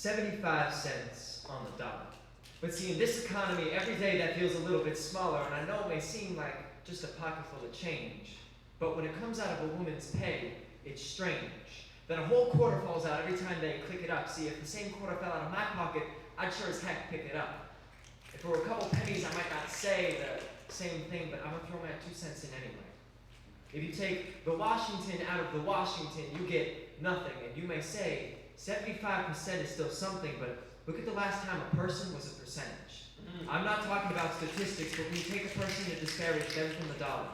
75 cents on the dollar. But see, in this economy, every day that feels a little bit smaller, and I know it may seem like just a pocket full of change, but when it comes out of a woman's pay, it's strange. That a whole quarter falls out every time they click it up. See, if the same quarter fell out of my pocket, I'd sure as heck pick it up. If it were a couple pennies, I might not say the same thing, but I'm gonna throw my 2 cents in anyway. If you take the Washington out of the Washington, you get nothing. And you may say, 75% is still something, but look at the last time a person was a percentage. I'm not talking about statistics, but when you take a person and disparage them from the dollar.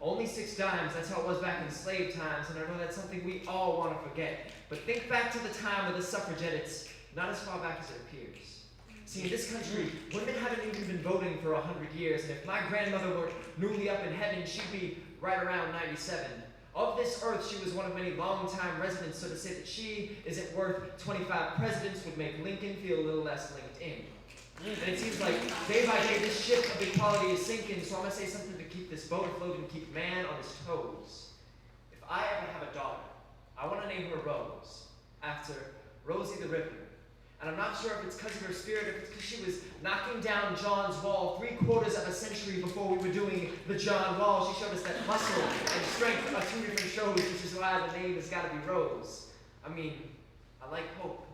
Only 6 dimes, that's how it was back in slave times, and I know that's something we all want to forget. But think back to the time of the suffragettes, not as far back as it appears. See, in this country, women haven't even been voting for 100 years, and if my grandmother were newly up in heaven, she'd be right around 97. Of this earth, she was one of many long-time residents, so to say that she isn't worth 25 presidents would make Lincoln feel a little less linked in. And it seems like day by day this ship of equality is sinking, so I'm going to say something to keep this boat afloat and keep man on his toes. If I ever have a daughter, I want to name her Rose, after Rosie the Riveter. And I'm not sure if it's because of her spirit or if it's because she was knocking down John's wall 3/4 of a century before we were doing the John Wall. She showed us that muscle and strength are 2 different shows, which is why the name has got to be Rose. I mean, I like hope,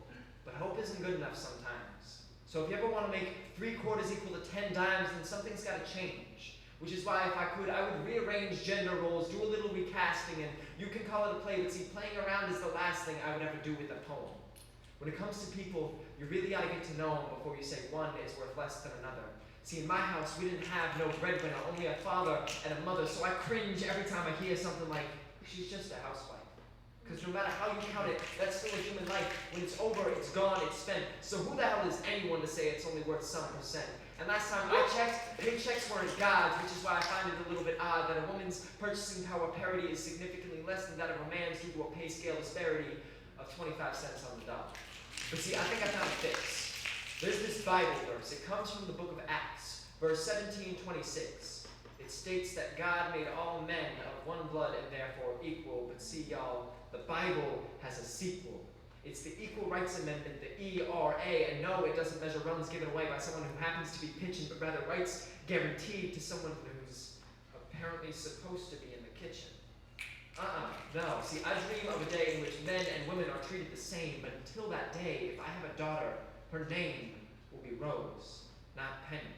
but hope isn't good enough sometimes. So if you ever want to make 3/4 equal to 10 dimes, then something's got to change. Which is why if I could, I would rearrange gender roles, do a little recasting, and you can call it a play, but see, playing around is the last thing I would ever do with a poem. When it comes to people, you really got to get to know them before you say one is worth less than another. See, in my house, we didn't have no breadwinner, only a father and a mother, so I cringe every time I hear something like, she's just a housewife. Because no matter how you count it, that's still a human life. When it's over, it's gone, it's spent. So who the hell is anyone to say it's only worth some percent? And last time I checked, paychecks weren't God's, which is why I find it a little bit odd that a woman's purchasing power parity is significantly less than that of a man's due to a pay scale disparity of 25 cents on the dollar. But see, I think I found a fix. There's this Bible verse. It comes from the book of Acts, verse 17:26. It states that God made all men of one blood and therefore equal. But see, y'all, the Bible has a sequel. It's the Equal Rights Amendment, the ERA, and no, it doesn't measure runs given away by someone who happens to be pitching, but rather rights guaranteed to someone who's apparently supposed to be in the kitchen. No. See, I dream of a day in which men and women are treated the same, but until that day, if I have a daughter, her name will be Rose, not Penny.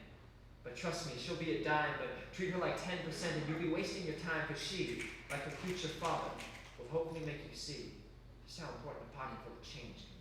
But trust me, she'll be a dime, but treat her like 10% and you'll be wasting your time because she, like her future father, will hopefully make you see just how important a pocket full of change can be.